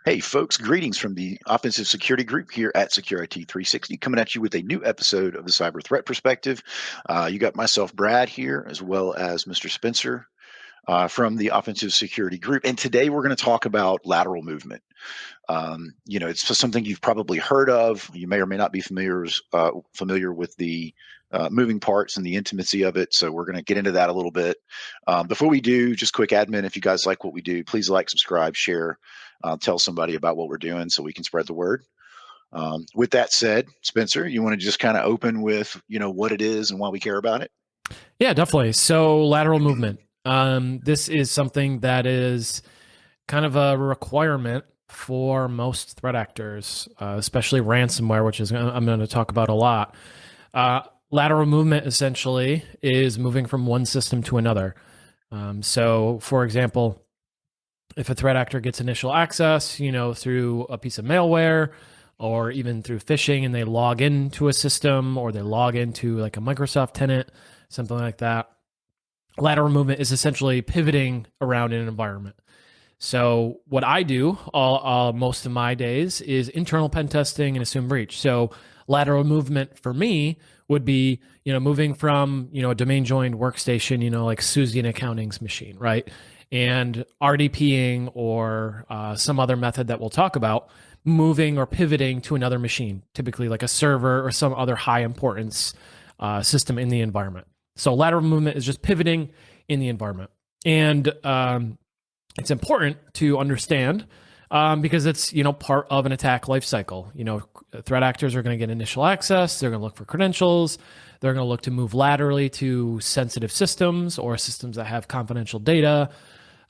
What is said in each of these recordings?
Hey, folks, greetings from the Offensive Security Group here at Security 360, coming at you with a new episode of the Cyber Threat Perspective. You got myself, Brad, here, as well as Mr. Spencer from the Offensive Security Group. And today we're going to talk about lateral movement. It's just something you've probably heard of. You may or may not be familiar with the moving parts and the intimacy of it. So we're going to get into that a little bit. Before we do, just quick admin, if you guys like what we do, please like, subscribe, share, tell somebody about what we're doing so we can spread the word. With that said, Spencer, you want to just kind of open with, what it is and why we care about it? Yeah, definitely. So lateral movement. This is something that is kind of a requirement for most threat actors, especially ransomware, which is I'm going to talk about a lot. Lateral movement essentially is moving from one system to another. So, for example, if a threat actor gets initial access, through a piece of malware or even through phishing, and they log into a system or they log into like a Microsoft tenant, something like that, lateral movement is essentially pivoting around an environment. So what I do most of my days is internal pen testing and assume breach. So lateral movement for me would be, moving from, a domain joined workstation, like Suzy and accounting's machine, right? And RDPing or some other method that we'll talk about, moving or pivoting to another machine, typically like a server or some other high importance system in the environment. So lateral movement is just pivoting in the environment. And it's important to understand because it's, part of an attack lifecycle. Threat actors are going to get initial access. They're going to look for credentials. They're going to look to move laterally to sensitive systems or systems that have confidential data,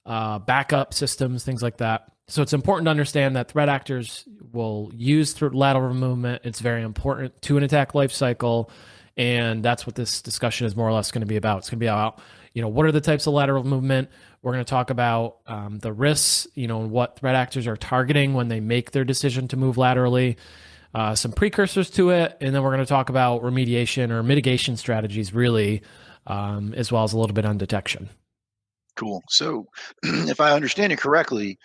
backup systems, things like that. So it's important to understand that threat actors will use lateral movement. It's very important to an attack lifecycle. And that's what this discussion is more or less going to be about. It's going to be about, what are the types of lateral movement? We're going to talk about the risks, what threat actors are targeting when they make their decision to move laterally, some precursors to it. And then we're going to talk about remediation or mitigation strategies, really, as well as a little bit on detection. Cool. So if I understand it correctly,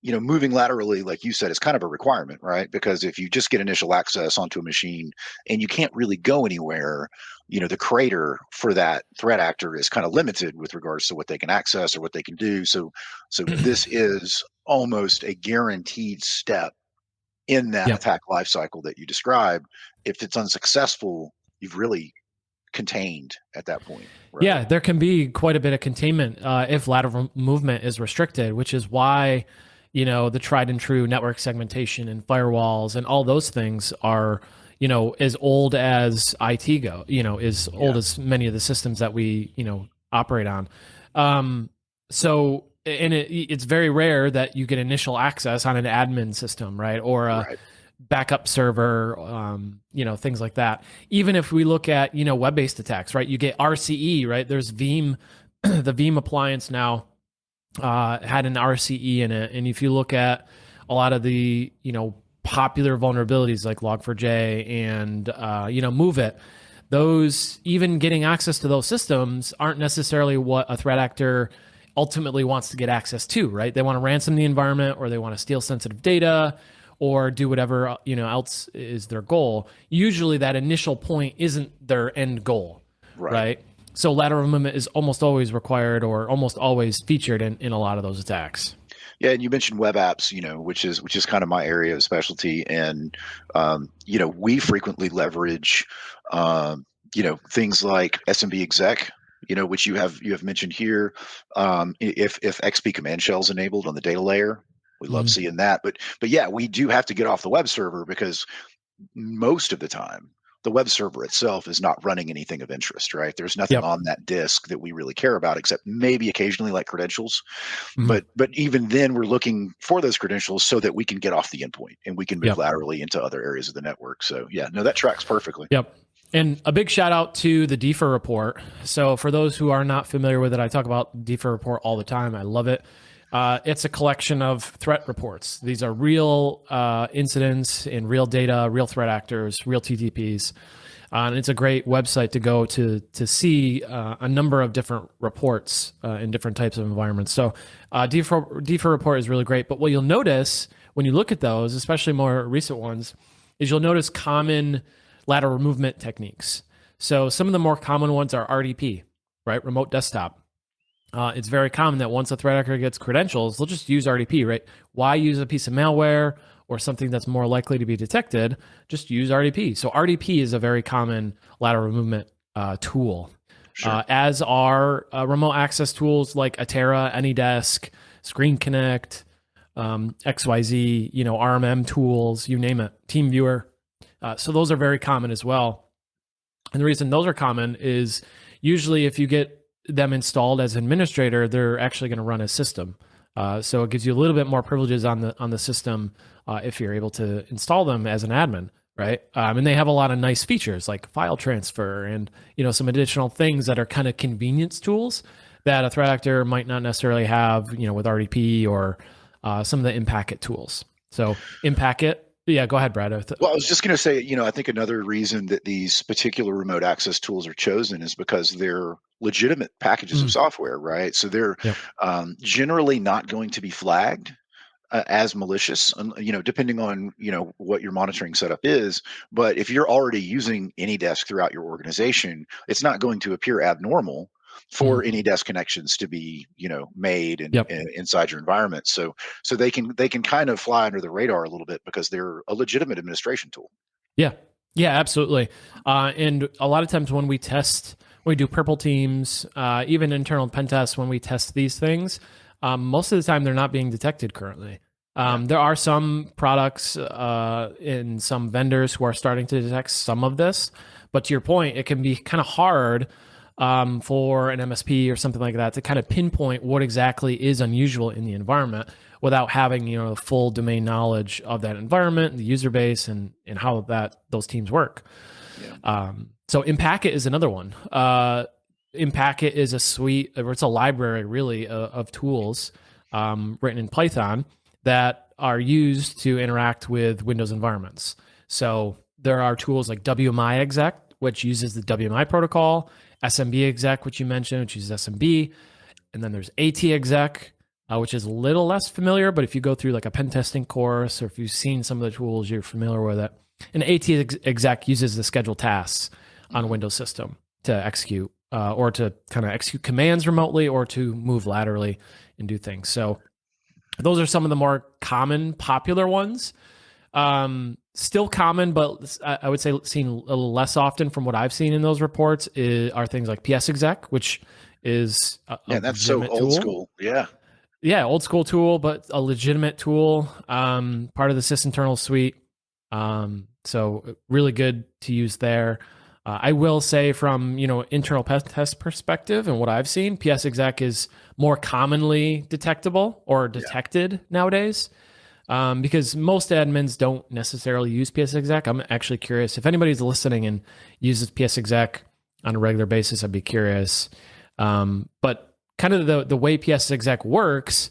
moving laterally, like you said, is kind of a requirement, right? Because if you just get initial access onto a machine and you can't really go anywhere, the crater for that threat actor is kind of limited with regards to what they can access or what they can do. So this is almost a guaranteed step in that attack lifecycle that you described. If it's unsuccessful, you've really contained at that point. Right? Yeah, there can be quite a bit of containment if lateral movement is restricted, which is why, the tried and true network segmentation and firewalls and all those things are, as old as IT go, as old as many of the systems that we, operate on. So, and it's very rare that you get initial access on an admin system, right? Or a backup server, things like that. Even if we look at, web-based attacks, right? You get RCE, right? There's Veeam, the Veeam appliance now had an RCE in it. And if you look at a lot of the, popular vulnerabilities like Log4j and, MoveIt, those, even getting access to those systems aren't necessarily what a threat actor ultimately wants to get access to, right? They want to ransom the environment or they want to steal sensitive data or do whatever, else is their goal. Usually that initial point isn't their end goal, right? So lateral movement is almost always required or almost always featured in a lot of those attacks. Yeah, and you mentioned web apps, which is kind of my area of specialty, and we frequently leverage, things like SMB exec, which you have mentioned here. If XP command shell is enabled on the data layer, we love seeing that. But yeah, we do have to get off the web server because most of the time the web server itself is not running anything of interest, right? There's nothing on that disk that we really care about, except maybe occasionally like credentials. But even then we're looking for those credentials so that we can get off the endpoint and we can move laterally into other areas of the network. So yeah, no, that tracks perfectly. And a big shout out to the DFIR report. So for those who are not familiar with it, I talk about DFIR report all the time. I love it. It's a collection of threat reports. These are real incidents in real data, real threat actors, real TTPs. And it's a great website to go to see a number of different reports in different types of environments. So D4 report is really great. But what you'll notice when you look at those, especially more recent ones, is you'll notice common lateral movement techniques. So some of the more common ones are RDP, right? Remote desktop. It's very common that once a threat actor gets credentials, they'll just use RDP, right? Why use a piece of malware or something that's more likely to be detected? Just use RDP. So RDP is a very common lateral movement tool, Sure. as are remote access tools like Atera, AnyDesk, Screen Connect, XYZ, RMM tools, you name it, TeamViewer. So those are very common as well. And the reason those are common is usually if you get them installed as administrator, they're actually going to run a system. So it gives you a little bit more privileges on the system if you're able to install them as an admin, right? And they have a lot of nice features like file transfer and some additional things that are kind of convenience tools that a threat actor might not necessarily have, with RDP or some of the in-packet tools. So in-packet. Yeah, go ahead, Brad. Well, I was just going to say, I think another reason that these particular remote access tools are chosen is because they're legitimate packages of software, right? So they're Yep. Generally not going to be flagged as malicious, depending on what your monitoring setup is. But if you're already using AnyDesk throughout your organization, it's not going to appear abnormal for AnyDesk connections to be made Yep. inside your environment. So they can kind of fly under the radar a little bit because they're a legitimate administration tool. Yeah. Yeah, absolutely. And a lot of times when we do purple teams, even internal pen tests, when we test these things, most of the time they're not being detected currently. There are some products in some vendors who are starting to detect some of this, but to your point, it can be kind of hard for an MSP or something like that to kind of pinpoint what exactly is unusual in the environment without having full domain knowledge of that environment, the user base, and how those teams work. Yeah. So in-packet is another one. In-packet is a suite, or it's a library really of tools written in Python that are used to interact with Windows environments. So there are tools like WMI exec, which uses the WMI protocol, SMB exec, which you mentioned, which uses SMB, and then there's AT exec, which is a little less familiar, but if you go through like a pen testing course or if you've seen some of the tools, you're familiar with it. And AT exec uses the scheduled tasks on a Windows system to execute or to kind of execute commands remotely or to move laterally and do things. So those are some of the more common, popular ones. Still common, but I would say seen a little less often from what I've seen in those reports are things like PS exec, which is that's so old school. Yeah, old school tool, but a legitimate tool, part of the sysinternal suite. So really good to use there. I will say from internal test perspective and what I've seen, PS exec is more commonly detectable or detected nowadays. Because most admins don't necessarily use PS exec. I'm actually curious if anybody's listening and uses PS exec on a regular basis. I'd be curious. But kind of the way PS exec works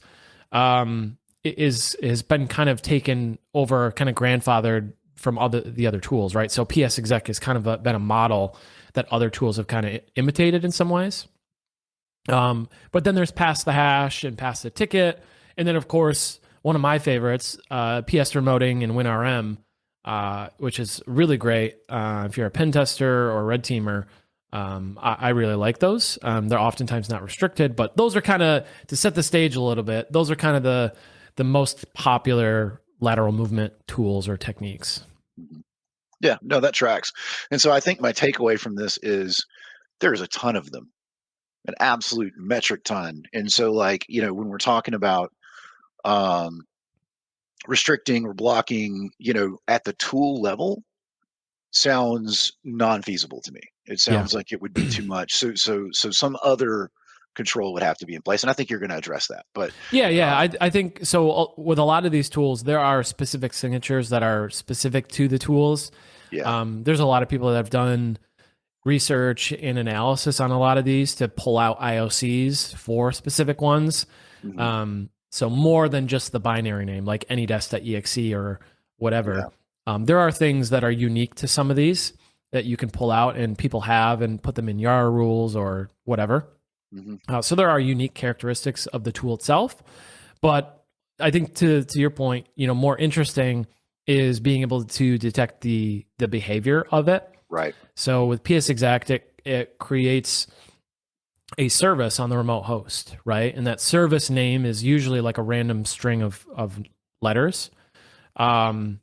has been kind of taken over, kind of grandfathered from the other tools, right? So PS exec has kind of been a model that other tools have kind of imitated in some ways. But then there's pass the hash and pass the ticket, and then of course, one of my favorites, PS remoting and WinRM, which is really great if you're a pen tester or a red teamer. I really like those. They're oftentimes not restricted, but those are kind of, to set the stage a little bit, those are kind of the most popular lateral movement tools or techniques. Yeah, no, that tracks. And so I think my takeaway from this is there's a ton of them, an absolute metric ton. And so when we're talking about restricting or blocking, at the tool level sounds non-feasible to me. It sounds like it would be too much. So some other control would have to be in place. And I think you're going to address that. But I think so. With a lot of these tools, there are specific signatures that are specific to the tools. Yeah. There's a lot of people that have done research and analysis on a lot of these to pull out IOCs for specific ones. So more than just the binary name, like anydesk.exe or whatever. Yeah. There are things that are unique to some of these. that you can pull out and people have and put them in Yara rules or whatever. So there are unique characteristics of the tool itself, but I think to your point, more interesting is being able to detect the behavior of it. Right. So with PS Exact, it creates a service on the remote host, right? And that service name is usually like a random string of letters. And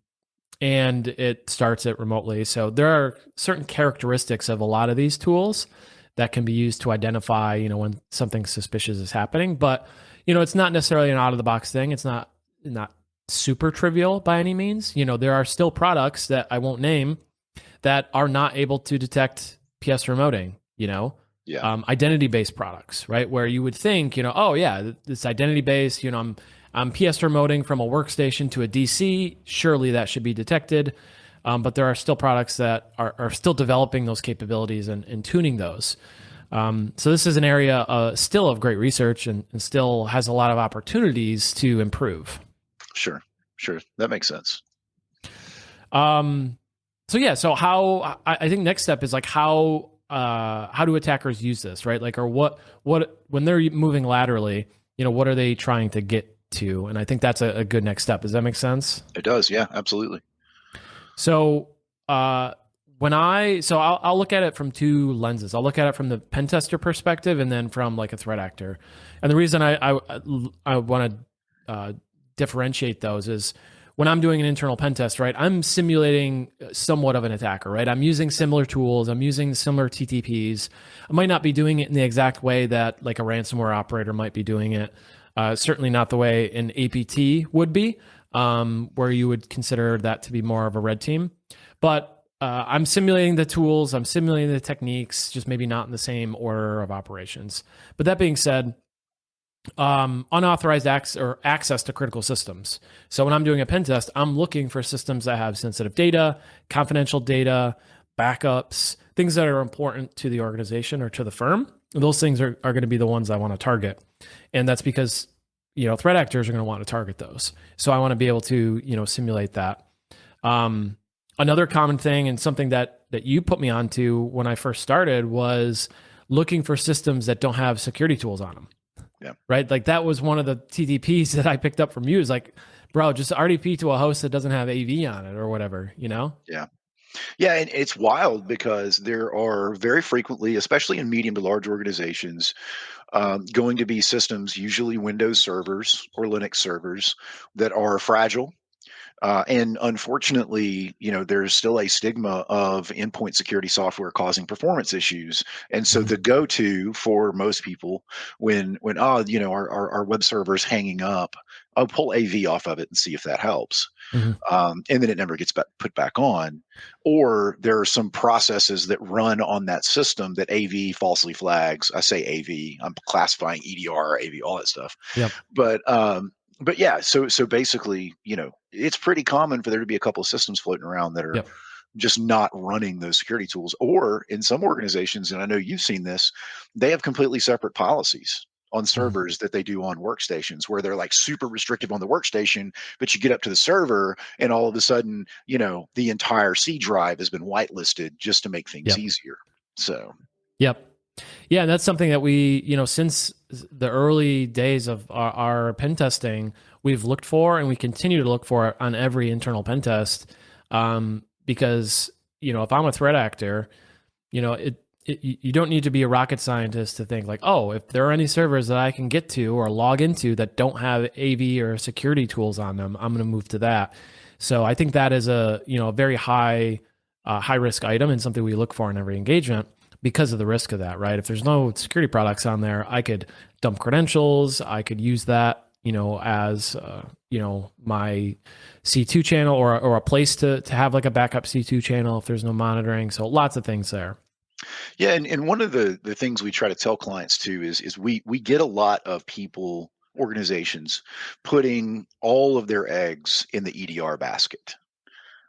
it starts it remotely. So there are certain characteristics of a lot of these tools that can be used to identify, when something suspicious is happening. But, it's not necessarily an out of the box thing. It's not super trivial by any means. There are still products that I won't name that are not able to detect PS remoting, identity-based products, right? Where you would think, oh yeah, this identity-based, I'm PS remoting from a workstation to a DC. Surely that should be detected. But there are still products that are still developing those capabilities and tuning those. So this is an area still of great research and still has a lot of opportunities to improve. Sure. That makes sense. So how I think next step is like how do attackers use this, right? Like, or what when they're moving laterally, what are they trying to get to? And I think that's a good next step. Does that make sense? It does. Yeah, absolutely. So I'll look at it from two lenses. I'll look at it from the pen tester perspective and then from like a threat actor. And the reason I want to differentiate those is when I'm doing an internal pen test, right, I'm simulating somewhat of an attacker, right? I'm using similar tools. I'm using similar TTPs. I might not be doing it in the exact way that like a ransomware operator might be doing it. Certainly not the way an APT would be, where you would consider that to be more of a red team. But I'm simulating the tools. I'm simulating the techniques, just maybe not in the same order of operations. But that being said, unauthorized access to critical systems. So when I'm doing a pen test, I'm looking for systems that have sensitive data, confidential data, backups, things that are important to the organization or to the firm. And those things are going to be the ones I want to target. And that's because, threat actors are going to want to target those. So I want to be able to, simulate that. Another common thing and something that you put me onto when I first started was looking for systems that don't have security tools on them. Yeah. Right. Like that was one of the TTPs that I picked up from you. Is like, bro, just RDP to a host that doesn't have AV on it or whatever, Yeah. Yeah. And it's wild because there are very frequently, especially in medium to large organizations, going to be systems, usually Windows servers or Linux servers, that are fragile. And unfortunately, there's still a stigma of endpoint security software causing performance issues. And so the go-to for most people when our web server is hanging up, I'll pull AV off of it and see if that helps. And then it never gets put back on. Or there are some processes that run on that system that AV falsely flags. I say AV, I'm classifying EDR, AV, all that stuff. Yep. But yeah, so basically, it's pretty common for there to be a couple of systems floating around that are just not running those security tools. Or in some organizations, and I know you've seen this, they have completely separate policies on servers that they do on workstations, where they're like super restrictive on the workstation, but you get up to the server and all of a sudden, the entire C drive has been whitelisted just to make things easier. So. Yep. Yeah, and that's something that we, since the early days of our pen testing, we've looked for and we continue to look for on every internal pen test. Because, if I'm a threat actor, you don't need to be a rocket scientist to think like, oh, if there are any servers that I can get to or log into that don't have AV or security tools on them, I'm going to move to that. So I think that is a very high risk item and something we look for in every engagement, because of the risk of that, right? If there's no security products on there, I could dump credentials. I could use that, as, my C2 channel or a place to have like a backup C2 channel if there's no monitoring. So lots of things there. Yeah. And one of the things we try to tell clients too is we get a lot of people, organizations, putting all of their eggs in the EDR basket,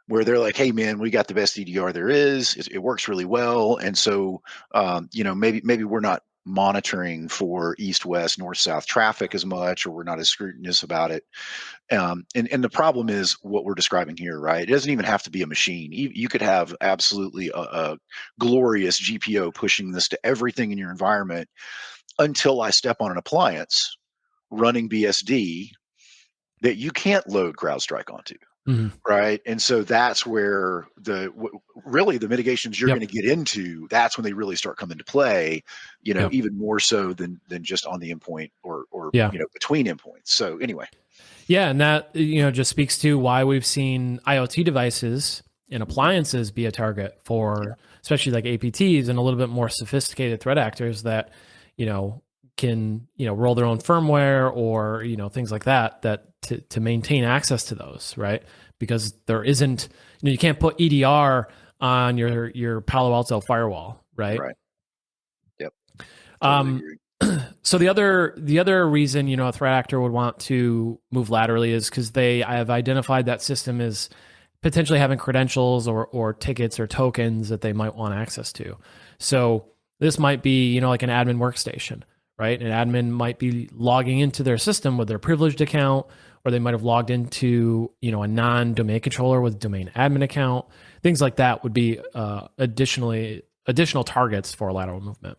where they're like, hey man, we got the best EDR there is. It works really well. And so, maybe we're not monitoring for east, west, north, south traffic as much, or we're not as scrutinous about it. And the problem is what we're describing here, right? It doesn't even have to be a machine. You could have absolutely a glorious GPO pushing this to everything in your environment until I step on an appliance running BSD that you can't load CrowdStrike onto. Mhm. Right. And so that's where really the mitigations you're Yep. going to get into, that's when they really start coming to play, Yep. even more so than just on the endpoint or Yeah. between endpoints. So anyway. Yeah, and that just speaks to why we've seen IoT devices and appliances be a target for especially like APTs and a little bit more sophisticated threat actors that can roll their own firmware or things like that to maintain access to those, right? Because there isn't you can't put EDR on your Palo Alto firewall, right? Right. Yep. Totally Um, agree. so the other reason a threat actor would want to move laterally is because I have identified that system as potentially having credentials or tickets or tokens that they might want access to. So this might be like an admin workstation, right? An admin might be logging into their system with their privileged account, or they might have logged into a non-domain controller with domain admin account. Things like that would be additional targets for lateral movement.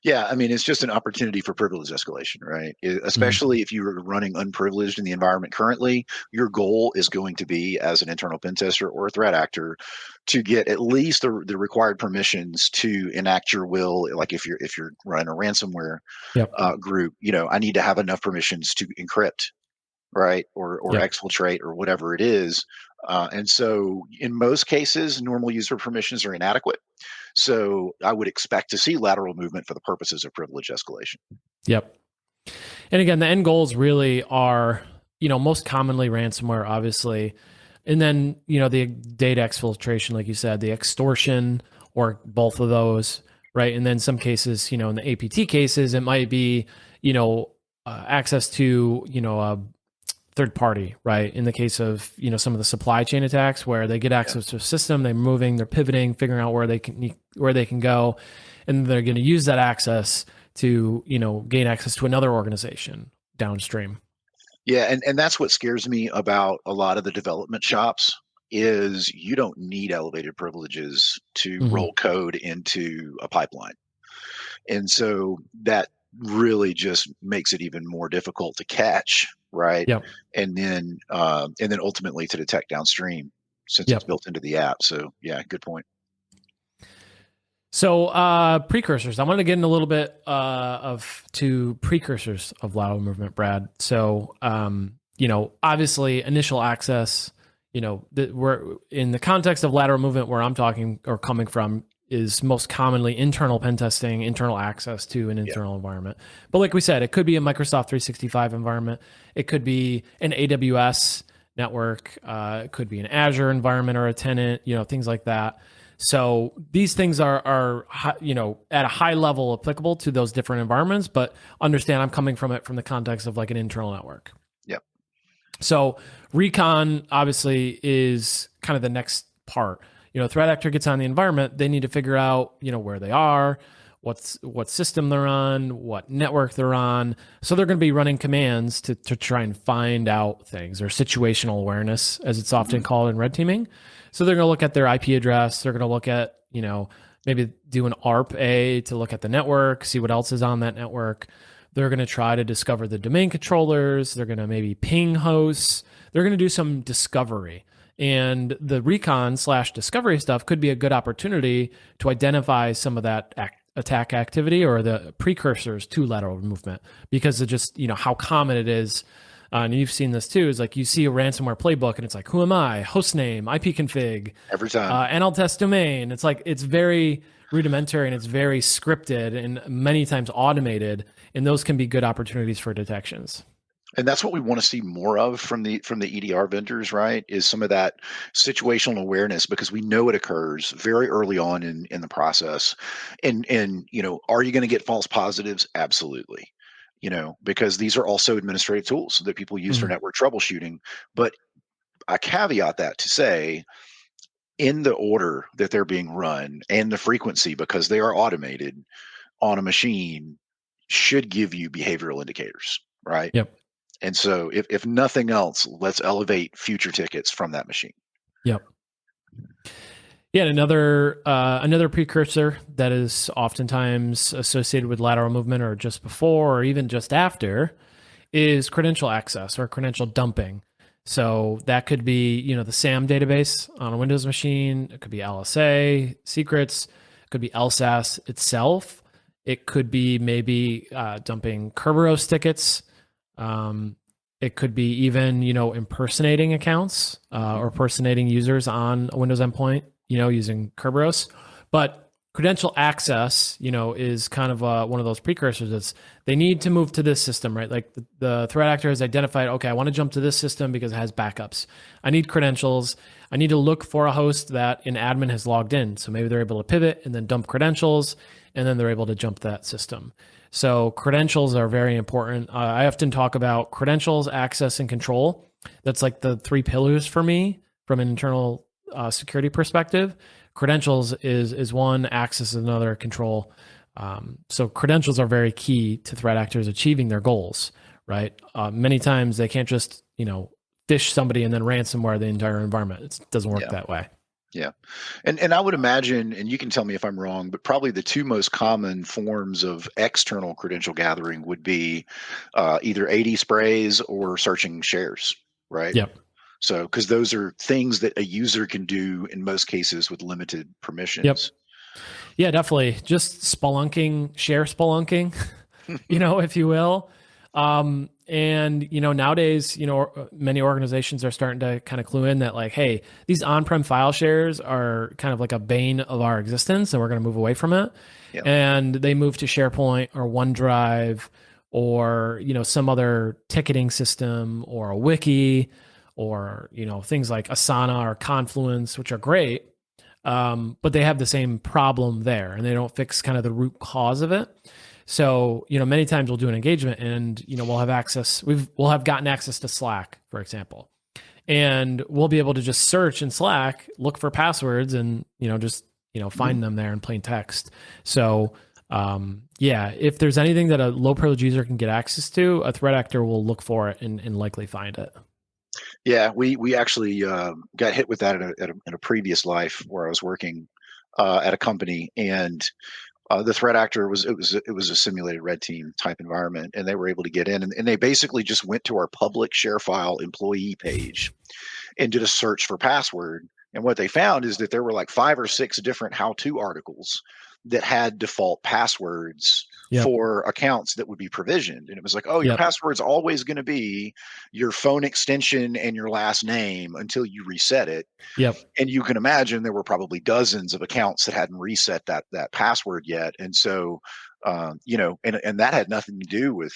Yeah, I mean, it's just an opportunity for privilege escalation, right? Mhm. Especially if you're running unprivileged in the environment currently, your goal is going to be, as an internal pen tester or a threat actor, to get at least the required permissions to enact your will. Like if you're running a ransomware Yep. group, I need to have enough permissions to encrypt, right, or Yep. exfiltrate or whatever it is. And so, in most cases, normal user permissions are inadequate. So I would expect to see lateral movement for the purposes of privilege escalation. Yep. And again, the end goals really are, most commonly ransomware, obviously. And then, the data exfiltration, like you said, the extortion or both of those, right? And then some cases, in the APT cases, it might be, access to, a third party, right? In the case of, some of the supply chain attacks where they get access to a system, they're moving, they're pivoting, figuring out where they can go, and they're going to use that access to gain access to another organization downstream. Yeah, and that's what scares me about a lot of the development shops is you don't need elevated privileges to Mm-hmm. roll code into a pipeline. And so that really just makes it even more difficult to catch, right? Yep. And then ultimately to detect downstream since it's Yep. built into the app. So yeah, good point. So precursors. I want to get in a little bit to precursors of lateral movement, Brad. So obviously initial access. We're in the context of lateral movement where I'm talking or coming from is most commonly internal pen testing, internal access to an Yeah. internal environment. But like we said, it could be a Microsoft 365 environment. It could be an AWS network. It could be an Azure environment or a tenant. Things like that. So these things are at a high level applicable to those different environments, but understand I'm coming from it from the context of like an internal network. Yep. So Recon obviously is kind of the next part. Threat actor gets on the environment, they need to figure out where they are, what system they're on, what network they're on. So they're going to be running commands to try and find out things, or situational awareness, as it's often called in red teaming. So they're going to look at their IP address. They're going to look at, maybe do an ARP-A to look at the network, see what else is on that network. They're going to try to discover the domain controllers. They're going to maybe ping hosts. They're going to do some discovery. And the recon/discovery stuff could be a good opportunity to identify some of that attack activity or the precursors to lateral movement, because of just how common it is. And you've seen this too, is like you see a ransomware playbook and it's like, who am I? Hostname, IP config, Every time. NL test domain. It's like, it's very rudimentary and it's very scripted and many times automated. And those can be good opportunities for detections. And that's what we want to see more of from the EDR vendors, right? Is some of that situational awareness, because we know it occurs very early on in the process. And are you going to get false positives? Absolutely. Because these are also administrative tools that people use for Mhm. network troubleshooting. But I caveat that to say, in the order that they're being run and the frequency, because they are automated, on a machine should give you behavioral indicators, right? Yep. And so if nothing else, let's elevate future tickets from that machine. Yep. Yeah, and another precursor that is oftentimes associated with lateral movement, or just before, or even just after, is credential access or credential dumping. So that could be, the SAM database on a Windows machine. It could be LSA secrets. It could be LSAS itself. It could be maybe dumping Kerberos tickets. It could be even, impersonating accounts or impersonating users on a Windows endpoint, using Kerberos. But credential access, is kind of one of those precursors. It's they need to move to this system, right? Like the threat actor has identified, okay, I want to jump to this system because it has backups. I need credentials. I need to look for a host that an admin has logged in. So maybe they're able to pivot and then dump credentials, and then they're able to jump that system. So credentials are very important. I often talk about credentials, access, and control. That's like the three pillars for me from an internal security perspective. Credentials is one, access is another, control. So credentials are very key to threat actors achieving their goals, right? Many times they can't just, phish somebody and then ransomware the entire environment. It doesn't work that way. Yeah. And I would imagine, and you can tell me if I'm wrong, but probably the two most common forms of external credential gathering would be either AD sprays or searching shares, right? Yep. So, because those are things that a user can do in most cases with limited permissions. Yep. Yeah, definitely. Just spelunking, share spelunking, if you will. And nowadays, many organizations are starting to kind of clue in that, like, hey, these on-prem file shares are kind of like a bane of our existence, and we're going to move away from it. Yeah. And they move to SharePoint or OneDrive or some other ticketing system or a wiki or things like Asana or Confluence, which are great, but they have the same problem there, and they don't fix kind of the root cause of it. So, many times we'll do an engagement and, we'll have access. We'll have gotten access to Slack, for example, and we'll be able to just search in Slack, look for passwords and, just, find them there in plain text. So, if there's anything that a low privilege user can get access to, a threat actor will look for it and likely find it. Yeah, we actually got hit with that in a previous life where I was working at a company, and the threat actor was a simulated red team type environment, and they were able to get in, and they basically just went to our public share file employee page and did a search for password. And what they found is that there were like 5 or 6 different how-to articles that had default passwords for accounts that would be provisioned. And it was like, oh, your password's always going to be your phone extension and your last name until you reset it. Yep. And you can imagine there were probably dozens of accounts that hadn't reset that password yet. And so, and that had nothing to do with,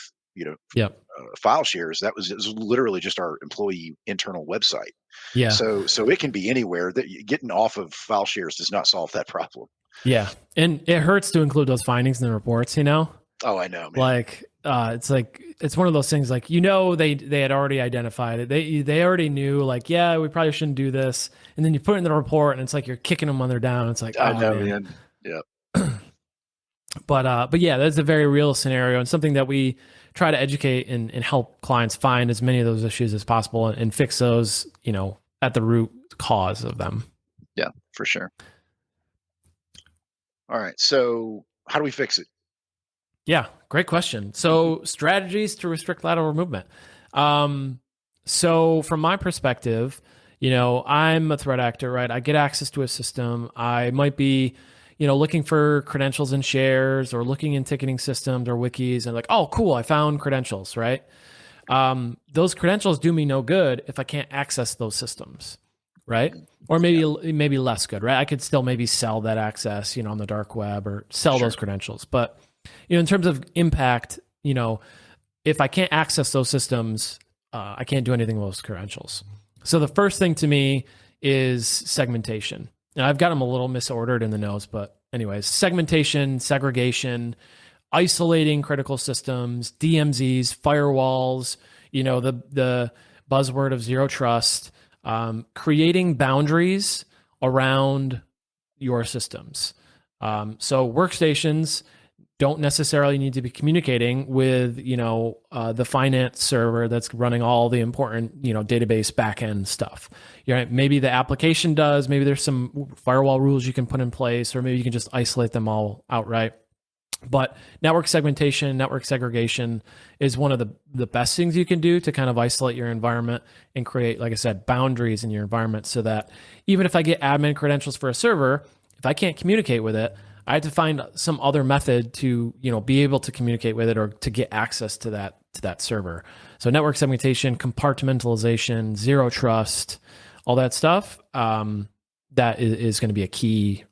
file shares. It was literally just our employee internal website. Yeah. So it can be anywhere. That getting off of file shares does not solve that problem. Yeah. And it hurts to include those findings in the reports, Oh, I know, man. Like, it's one of those things, like, they had already identified it. They already knew, like, yeah, we probably shouldn't do this. And then you put it in the report and it's like, you're kicking them when they're down. It's like, I know, man. Yeah. But yeah, that's a very real scenario and something that we try to educate and help clients find as many of those issues as possible and fix those, at the root cause of them. Yeah, for sure. All right. So how do we fix it? Yeah, great question. So strategies to restrict lateral movement. So from my perspective, I'm a threat actor, right? I get access to a system. I might be, looking for credentials and shares or looking in ticketing systems or wikis and like, oh, cool, I found credentials, right? Those credentials do me no good if I can't access those systems, right? Or maybe less good, right? I could still maybe sell that access, on the dark web or sell those credentials. But, in terms of impact, if I can't access those systems, I can't do anything with those credentials. So the first thing to me is segmentation. Now I've got them a little misordered in the notes, but anyways, segmentation, segregation, isolating critical systems, DMZs, firewalls, the buzzword of zero trust, creating boundaries around your systems. So workstations don't necessarily need to be communicating with, the finance server that's running all the important, database backend stuff. Maybe the application does, maybe there's some firewall rules you can put in place, or maybe you can just isolate them all outright. But network segmentation, network segregation is one of the best things you can do to kind of isolate your environment and create, like I said, boundaries in your environment, so that even if I get admin credentials for a server, if I can't communicate with it, I have to find some other method to, be able to communicate with it or to get access to that server. So network segmentation, compartmentalization, zero trust, all that stuff, that is going to be a key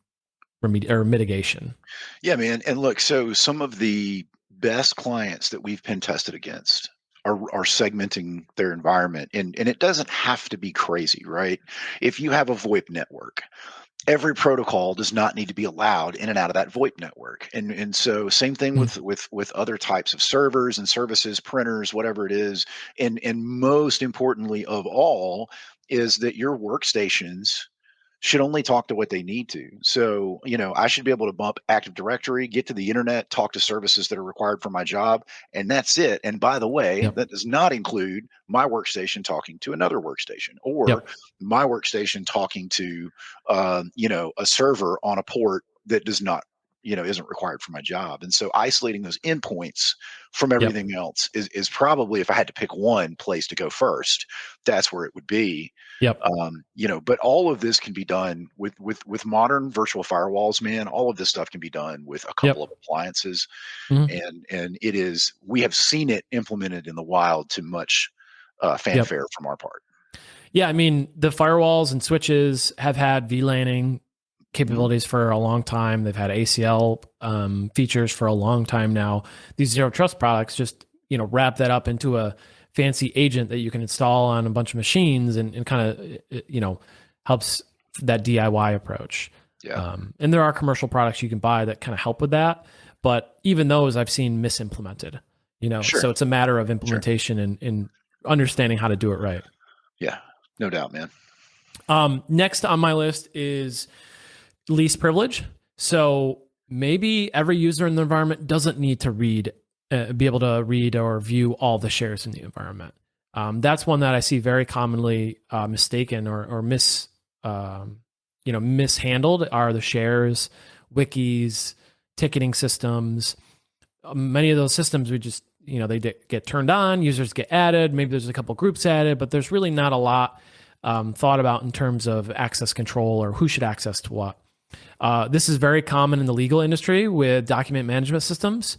mitigation. Yeah, man. And look, so some of the best clients that we've pen tested against are segmenting their environment. And it doesn't have to be crazy, right? If you have a VoIP network, every protocol does not need to be allowed in and out of that VoIP network. And so same thing with other types of servers and services, printers, whatever it is. And most importantly of all is that your workstations should only talk to what they need to. So, I should be able to bump Active Directory, get to the internet, talk to services that are required for my job, and that's it. And by the way, Yep. that does not include my workstation talking to another workstation, or Yep. my workstation talking to, a server on a port that does not, isn't required for my job. And so isolating those endpoints from Yep. everything else is probably, if I had to pick one place to go first, that's where it would be. Yep. But all of this can be done with modern virtual firewalls, man. All of this stuff can be done with a couple of appliances, Mhm. and we have seen it implemented in the wild to much fanfare from our part. Yeah, I mean, the firewalls and switches have had VLANing capabilities for a long time. They've had ACL features for a long time now. These zero trust products just, wrap that up into a fancy agent that you can install on a bunch of machines and kind of, helps that DIY approach. Yeah. And there are commercial products you can buy that kind of help with that. But even those I've seen misimplemented, Sure. So it's a matter of implementation and understanding how to do it right. Yeah, no doubt, man. Next on my list is least privilege. So maybe every user in the environment doesn't need to be able to read or view all the shares in the environment. That's one that I see very commonly mistaken or mishandled are the shares, wikis, ticketing systems. Many of those systems we just, they get turned on, users get added, maybe there's a couple groups added, but there's really not a lot thought about in terms of access control or who should access to what. This is very common in the legal industry with document management systems.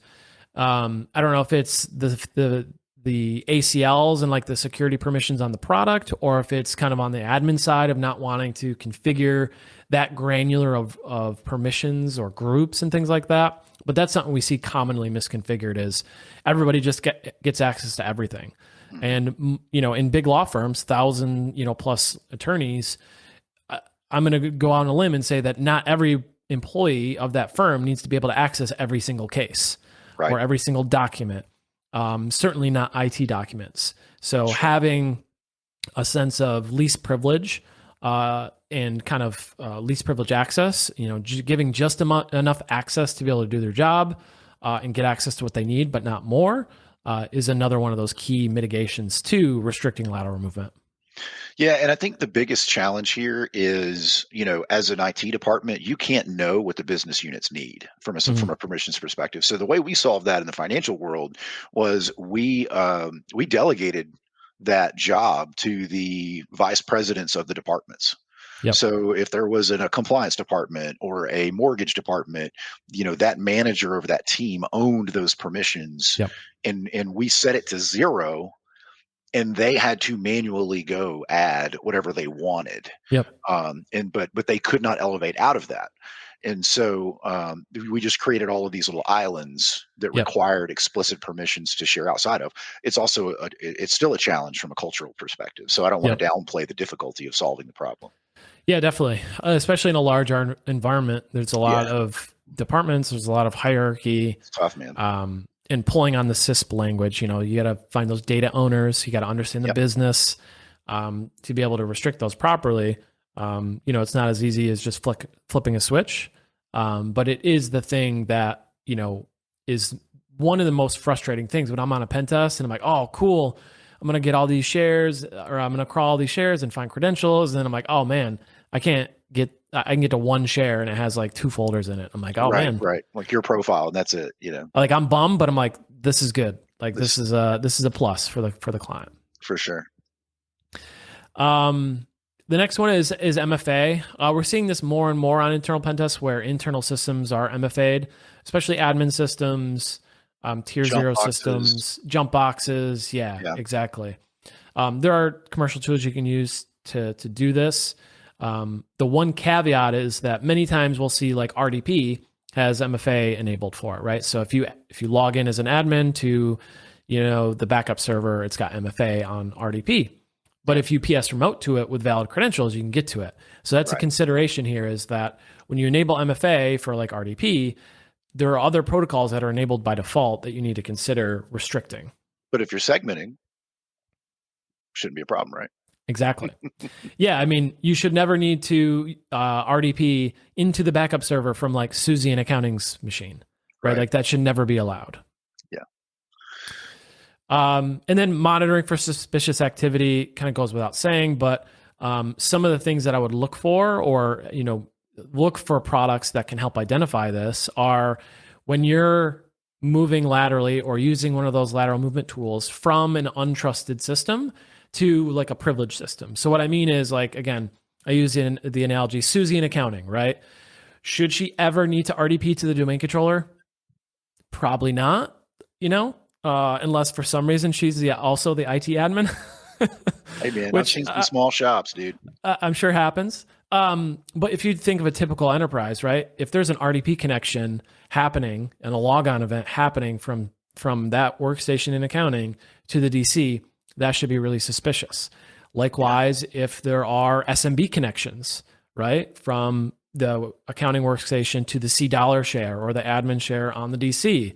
I don't know if it's the ACLs and like the security permissions on the product, or if it's kind of on the admin side of not wanting to configure that granular of permissions or groups and things like that. But that's something we see commonly misconfigured is everybody just gets access to everything. And, in big law firms, 1,000, plus attorneys, I'm going to go on a limb and say that not every employee of that firm needs to be able to access every single case or every single document. Certainly not IT documents. So having a sense of least privilege and kind of least privilege access, giving just enough access to be able to do their job and get access to what they need, but not more, is another one of those key mitigations to restricting lateral movement. Yeah, and I think the biggest challenge here is, as an IT department, you can't know what the business units need from a permissions perspective. So the way we solved that in the financial world was we delegated that job to the vice presidents of the departments. Yep. So if there was a compliance department or a mortgage department, that manager of that team owned those permissions, Yep. and we set it to 0. And they had to manually go add whatever they wanted. Yep. But they could not elevate out of that. And so we just created all of these little islands that required explicit permissions to share outside of. It's also it's still a challenge from a cultural perspective. So I don't want to downplay the difficulty of solving the problem. Yeah, definitely. Especially in a large environment, there's a lot of departments. There's a lot of hierarchy. It's tough, man. And pulling on the CISP language, you got to find those data owners. You got to understand the business to be able to restrict those properly. It's not as easy as just flipping a switch, but it is the thing that is one of the most frustrating things when I'm on a pen test and I'm like, oh, cool. I'm going to get all these shares, or I'm going to crawl all these shares and find credentials. And then I'm like, oh man, I can get to one share and it has like 2 folders in it. I'm like, oh man. Right. Like your profile and that's it, Like I'm bummed, but I'm like, this is good. Like this is a plus for the client. For sure. The next one is MFA. We're seeing this more and more on internal pen tests where internal systems are MFA'd, especially admin systems, tier Jump 0 boxes. systems, jump boxes. Yeah, exactly. There are commercial tools you can use to do this. The one caveat is that many times we'll see like RDP has MFA enabled for it, right? So if you log in as an admin to, the backup server, it's got MFA on RDP. But if you PS remote to it with valid credentials, you can get to it. So that's a consideration here, is that when you enable MFA for like RDP, there are other protocols that are enabled by default that you need to consider restricting. But if you're segmenting, shouldn't be a problem, right? Exactly. Yeah, I mean, you should never need to RDP into the backup server from like Susie and accounting's machine, right? Like that should never be allowed. Yeah. And then monitoring for suspicious activity kind of goes without saying, but some of the things that I would look for, or look for products that can help identify this, are when you're moving laterally or using one of those lateral movement tools from an untrusted system to like a privileged system. So what I mean is, like, again, I use the analogy Susie in accounting, right? Should she ever need to RDP to the domain controller? Probably not, unless for some reason she's also the IT admin. Hey man, I've seen some small shops, dude. I'm sure happens. But if you think of a typical enterprise, right? If there's an RDP connection happening and a logon event happening from that workstation in accounting to the DC, that should be really suspicious. Likewise, if there are SMB connections, right, from the accounting workstation to the $C share or the admin share on the DC,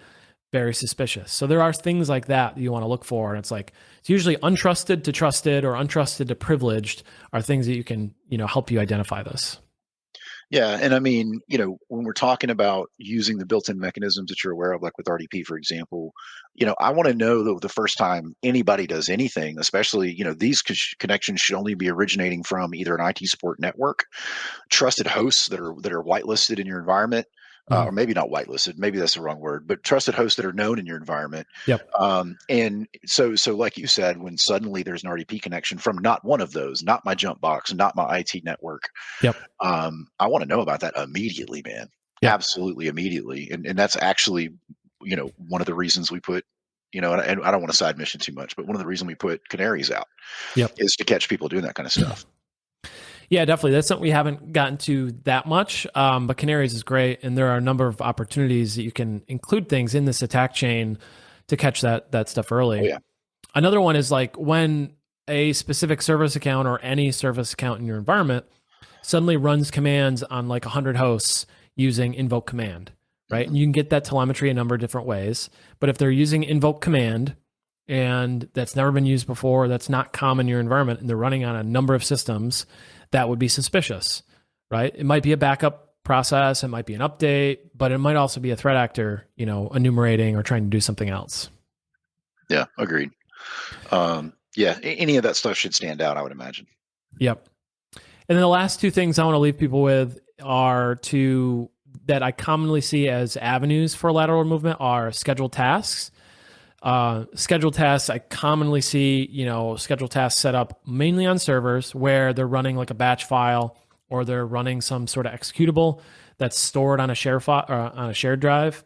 very suspicious. So there are things like that you want to look for. And it's usually untrusted to trusted or untrusted to privileged are things that you can, help you identify this. Yeah. And I mean, when we're talking about using the built-in mechanisms that you're aware of, like with RDP, for example, I want to know the first time anybody does anything, especially, these connections should only be originating from either an IT support network, trusted hosts that are whitelisted in your environment, or maybe not whitelisted, maybe that's the wrong word, but trusted hosts that are known in your environment. Yep. And so like you said, when suddenly there's an RDP connection from not one of those, not my jump box, not my IT network. Yep. I want to know about that immediately, man. Yep. Absolutely immediately. And that's actually, one of the reasons we put, and I don't want to side mission too much, but one of the reasons we put canaries out is to catch people doing that kind of stuff. Yeah, definitely. That's something we haven't gotten to that much, but canaries is great. And there are a number of opportunities that you can include things in this attack chain to catch that stuff early. Oh, yeah. Another one is like when a specific service account or any service account in your environment suddenly runs commands on like 100 hosts using invoke command, right? And you can get that telemetry a number of different ways. But if they're using invoke command and that's never been used before, that's not common in your environment, and they're running on a number of systems, that would be suspicious, right? It might be a backup process, it might be an update, but it might also be a threat actor, enumerating or trying to do something else. Yeah, agreed. Yeah, any of that stuff should stand out, I would imagine. Yep. And then the last two things I want to leave people with are that I commonly see as avenues for lateral movement are scheduled tasks. Scheduled tasks, I commonly see, scheduled tasks set up mainly on servers where they're running like a batch file, or they're running some sort of executable that's stored on a shared drive.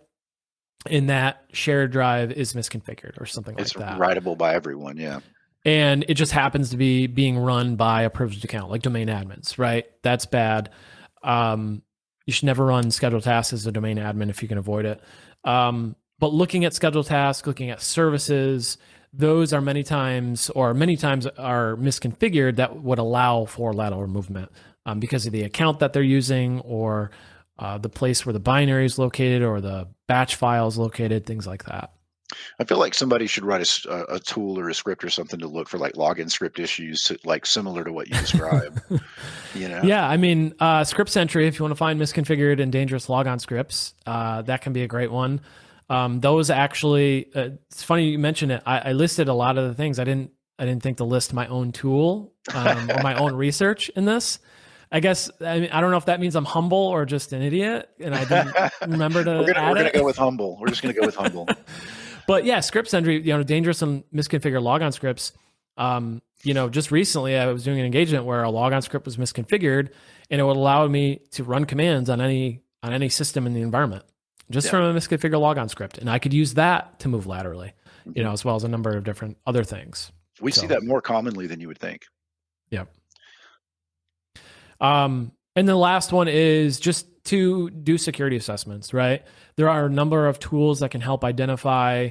And that shared drive is misconfigured or something like that. It's writable by everyone, yeah. And it just happens to be being run by a privileged account, like domain admins, right? That's bad. You should never run scheduled tasks as a domain admin if you can avoid it. But looking at scheduled tasks, looking at services, those are many times are misconfigured that would allow for lateral movement because of the account that they're using, or the place where the binary is located, or the batch file is located, things like that. I feel like somebody should write a tool or a script or something to look for like login script issues, like similar to what you described. Yeah, I mean, Script Sentry, if you want to find misconfigured and dangerous logon scripts, that can be a great one. Those actually, it's funny you mentioned it. I listed a lot of the things. I didn't think to list my own tool or my own research in this. I guess I don't know if that means I'm humble or just an idiot, and I didn't remember to add we're gonna it. go with humble. We're just gonna go with humble. But yeah, script sentry, dangerous and misconfigured logon scripts. Just recently I was doing an engagement where a logon script was misconfigured, and it would allow me to run commands on any system in the environment just from a misconfigured logon script, and I could use that to move laterally, as well as a number of different other things. We see that more commonly than you would think. Yep. And the last one is just to do security assessments, right? There are a number of tools that can help identify,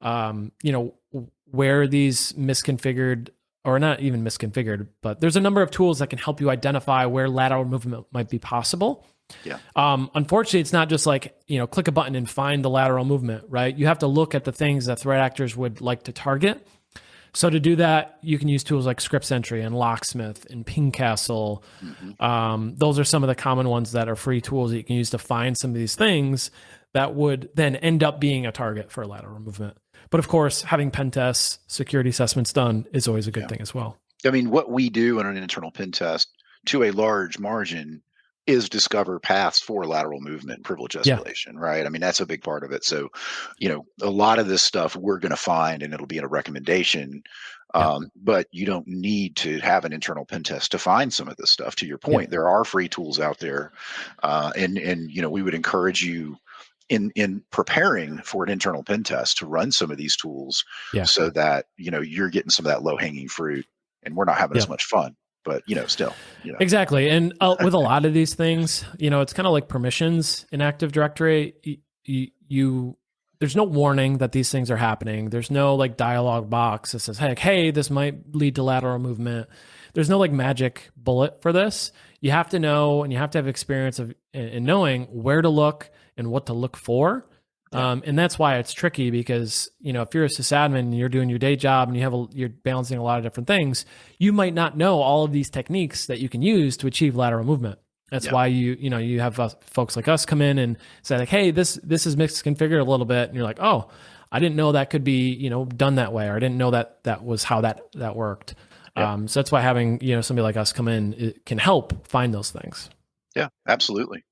where these misconfigured, or not even misconfigured, but there's a number of tools that can help you identify where lateral movement might be possible. Yeah. Unfortunately, it's not just like, click a button and find the lateral movement, right? You have to look at the things that threat actors would like to target. So to do that, you can use tools like Script Sentry and Locksmith and Pingcastle. Those are some of the common ones that are free tools that you can use to find some of these things that would then end up being a target for lateral movement. But of course, having pen tests, security assessments done is always a good thing as well. I mean, what we do in an internal pen test to a large margin is discover paths for lateral movement and privilege escalation, right? I mean, that's a big part of it. So, a lot of this stuff we're going to find, and it'll be in a recommendation. But you don't need to have an internal pen test to find some of this stuff. To your point, there are free tools out there, and we would encourage you in preparing for an internal pen test to run some of these tools, so that you're getting some of that low hanging fruit, and we're not having as much fun. But still, exactly. And with a lot of these things, it's kind of like permissions in Active Directory. There's no warning that these things are happening. There's no like dialog box that says, hey, this might lead to lateral movement. There's no like magic bullet for this. You have to know, and you have to have experience in knowing where to look and what to look for. And that's why it's tricky, because if you're a sysadmin and you're doing your day job and you're balancing a lot of different things, you might not know all of these techniques that you can use to achieve lateral movement. That's why you have folks like us come in and say like, hey, this is misconfigured a little bit, and you're like, oh, I didn't know that could be done that way, or I didn't know that was how that worked. So that's why having somebody like us come in, it can help find those things. Yeah, absolutely.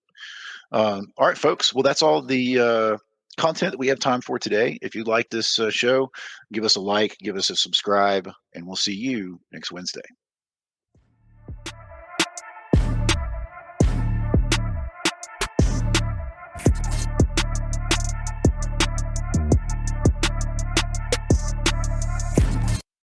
All right, folks. Well, that's all the content that we have time for today. If you like this show, give us a like, give us a subscribe, and we'll see you next Wednesday.